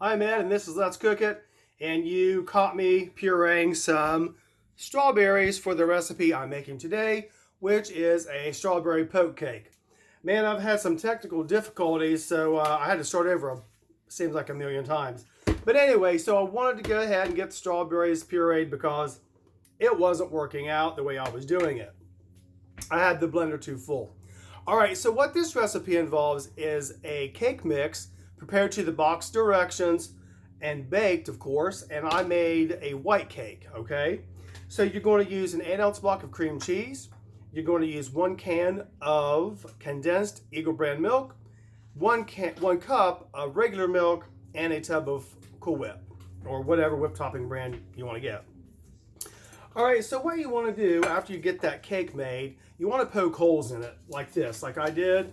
I'm Ed, and this is Let's Cook It. And you caught me pureeing some strawberries for the recipe I'm making today, which is a strawberry poke cake. Man, I've had some technical difficulties, so I had to start over, seems like a million times. But anyway, so I wanted to go ahead and get the strawberries pureed because it wasn't working out the way I was doing it. I had the blender too full. All right, so what this recipe involves is a cake mix prepared to the box directions and baked, of course, and I made a white cake, okay? So you're going to use an 8-ounce block of cream cheese. You're going to use 1 can of condensed Eagle brand milk, 1 cup of regular milk, and a tub of Cool Whip, or whatever whip topping brand you want to get. All right, so what you want to do after you get that cake made, you want to poke holes in it like this, like I did,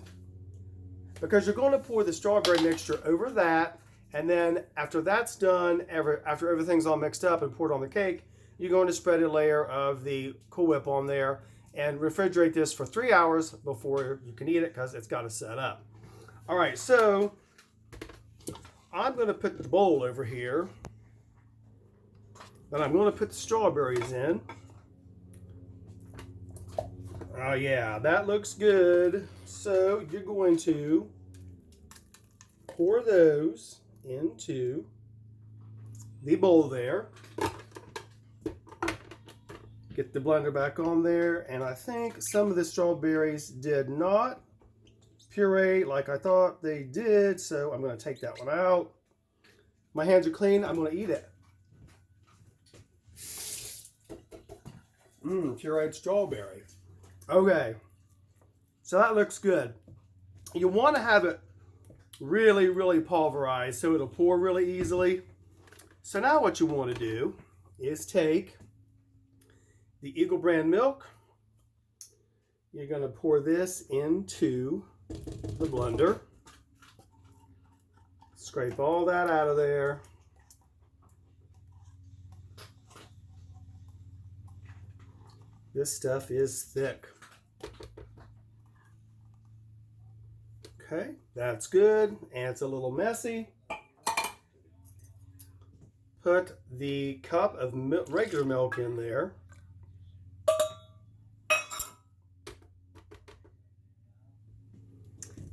because you're going to pour the strawberry mixture over that, and then after that's done, after everything's all mixed up and poured on the cake, you're going to spread a layer of the Cool Whip on there and refrigerate this for 3 hours before you can eat it because it's got to set up. All right, so I'm going to put the bowl over here. Then I'm going to put the strawberries in. Oh yeah, that looks good. So you're going to pour those into the bowl there. Get the blender back on there, and I think some of the strawberries did not puree like I thought they did, so I'm going to take that one out. My hands are clean. I'm going to eat it. Pureed strawberry. Okay, so that looks good. You want to have it really, really pulverized so it'll pour really easily. So now what you want to do is take the Eagle brand milk. You're going to pour this into the blender. Scrape all that out of there. This stuff is thick. Okay, that's good, and it's a little messy. Put the cup of regular milk in there.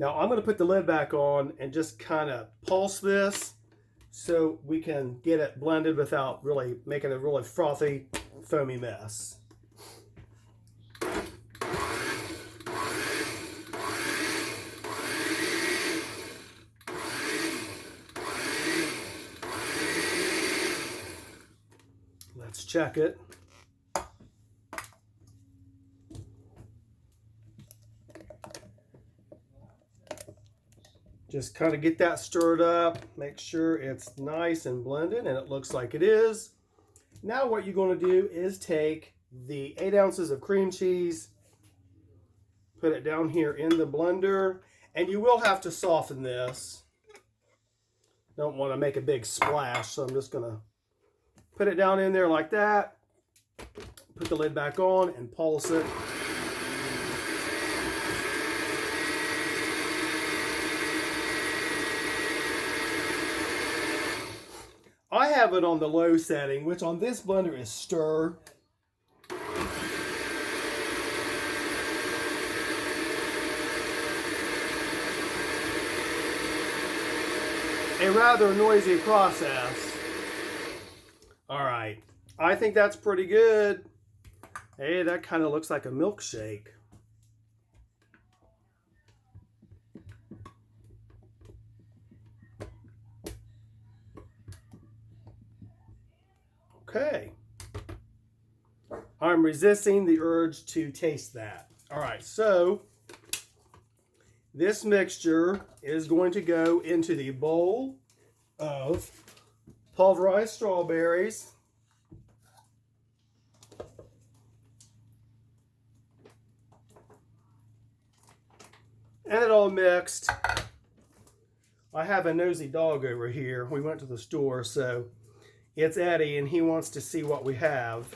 Now I'm going to put the lid back on and just kind of pulse this so we can get it blended without really making a really frothy, foamy mess. Let's check it. Just kind of get that stirred up, make sure it's nice and blended, and it looks like it is. Now what you're going to do is take the 8 ounces of cream cheese, put it down here in the blender, and you will have to soften this. Don't want to make a big splash, so I'm just going to put it down in there like that, put the lid back on, and pulse it. I have it on the low setting, which on this blender is stir. A rather noisy process. All right, I think that's pretty good. Hey, that kind of looks like a milkshake. Okay. I'm resisting the urge to taste that. All right, so this mixture is going to go into the bowl of pulverized strawberries. And it all mixed. I have a nosy dog over here. We went to the store, so it's Eddie, and he wants to see what we have.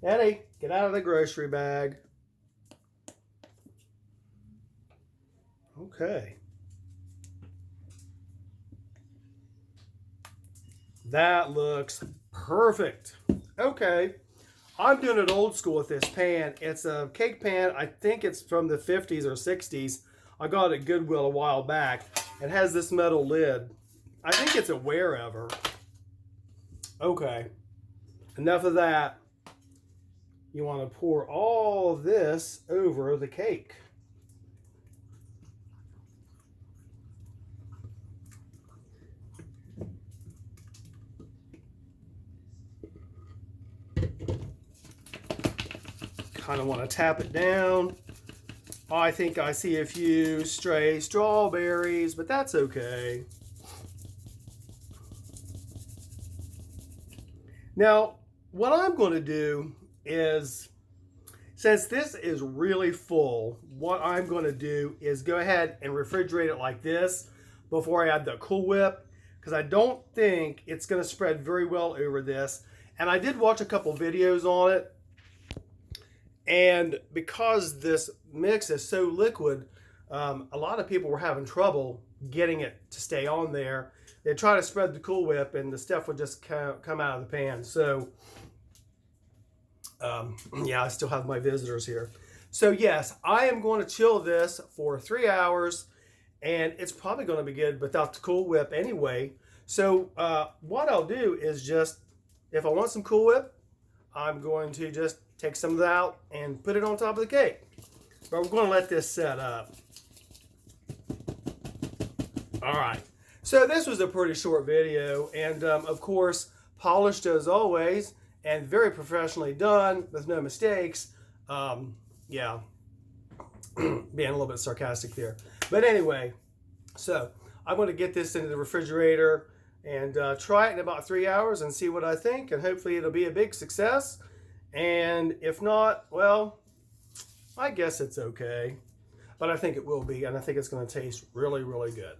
Eddie, get out of the grocery bag. Okay. That looks perfect. Okay. I'm doing it old school with this pan. It's a cake pan. I think it's from the 50s or 60s. I got it at Goodwill a while back. It has this metal lid. I think it's a Wherever. Okay. Enough of that. You want to pour all this over the cake. Kind of want to tap it down. I think I see a few stray strawberries, but that's okay. Now, what I'm going to do is, since this is really full, what I'm going to do is go ahead and refrigerate it like this before I add the Cool Whip, because I don't think it's going to spread very well over this. And I did watch a couple videos on it, and because this mix is so liquid, a lot of people were having trouble getting it to stay on there. They try to spread the Cool Whip and the stuff would just come out of the pan. So, yeah, I still have my visitors here. So yes, I am going to chill this for 3 hours, and it's probably going to be good without the Cool Whip anyway. So what I'll do is just, if I want some Cool Whip, I'm going to just take some of that out and put it on top of the cake. But we're going to let this set up. All right. So this was a pretty short video, and of course, polished as always, and very professionally done with no mistakes. Yeah, being a little bit sarcastic there. But anyway, so I'm going to get this into the refrigerator and try it in about 3 hours and see what I think, and hopefully it'll be a big success. And if not, well, I guess it's okay. But I think it will be, and I think it's going to taste really, really good.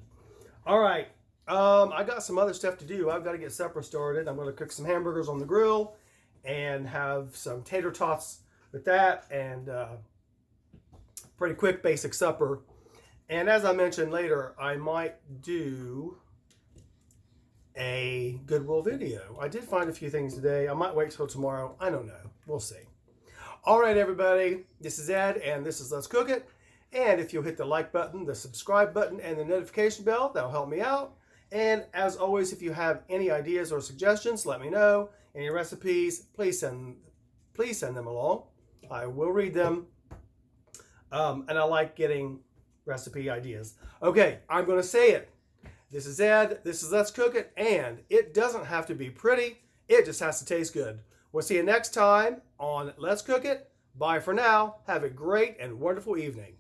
All right, I got some other stuff to do. I've got to get supper started. I'm going to cook some hamburgers on the grill and have some tater tots with that, and pretty quick basic supper. And as I mentioned later, I might do a Goodwill video. I did find a few things today. I might wait till tomorrow. I don't know. We'll see. All right, everybody. This is Ed, and this is Let's Cook It. And if you'll hit the like button, the subscribe button, and the notification bell, that'll help me out. And as always, if you have any ideas or suggestions, let me know. Any recipes, please send them along. I will read them. And I like getting recipe ideas. Okay, I'm going to say it. This is Ed. This is Let's Cook It. And it doesn't have to be pretty. It just has to taste good. We'll see you next time on Let's Cook It. Bye for now. Have a great and wonderful evening.